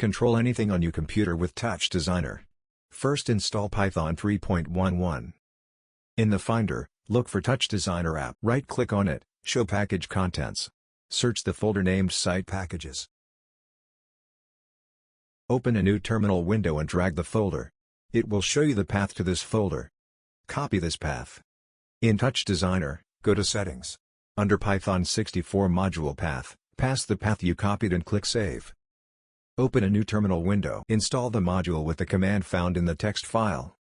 Control anything on your computer with Touchdesigner. First install Python 3.11. In the Finder, look for Touchdesigner app. Right-click on it, show package contents. Search the folder named Site Packages. Open a new terminal window and drag the folder. It will show you the path to this folder. Copy this path. In Touchdesigner, go to Settings. Under Python 64 module path, pass the path you copied and click Save. Open a new terminal window. Install the module with the command found in the text file.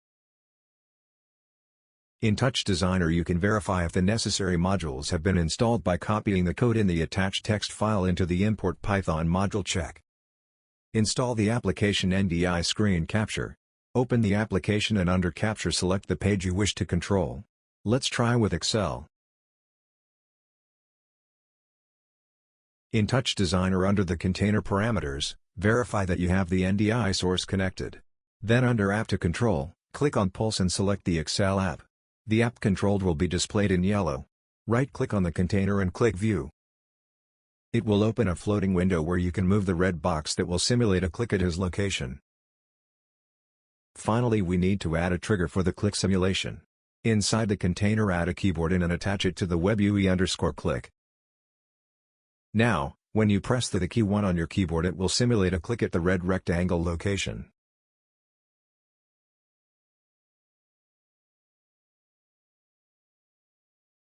In Touchdesigner you can verify if the necessary modules have been installed by copying the code in the attached text file into the Import Python module check. Install the application NDI Screen Capture. Open the application and under Capture select the page you wish to control. Let's try with Excel. In Touchdesigner under the Container Parameters, verify that you have the NDI source connected. Then under App to Control, click on Pulse and select the Excel app. The app controlled will be displayed in yellow. Right-click on the container and click View. It will open a floating window where you can move the red box that will simulate a click at his location. Finally, we need to add a trigger for the click simulation. Inside the container add a keyboard in and attach it to the web UI_click. Now, when you press the key 1 on your keyboard it will simulate a click at the red rectangle location.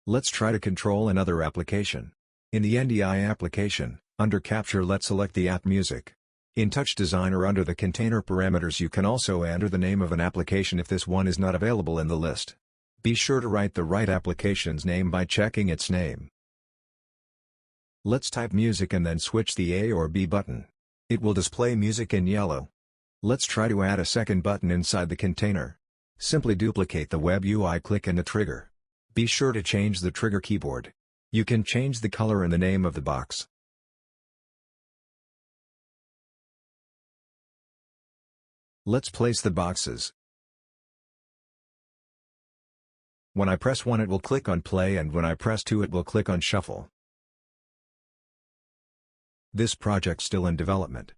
Let's try to control another application. In the NDI application, under Capture let's select the app Music. In Touchdesigner under the Container Parameters you can also enter the name of an application if this one is not available in the list. Be sure to write the right application's name by checking its name. Let's type music and then switch the A or B button. It will display music in yellow. Let's try to add a second button inside the container. Simply duplicate the web UI click and the trigger. Be sure to change the trigger keyboard. You can change the color and the name of the box. Let's place the boxes. When I press 1 it will click on play and when I press 2 it will click on shuffle. This project still in development.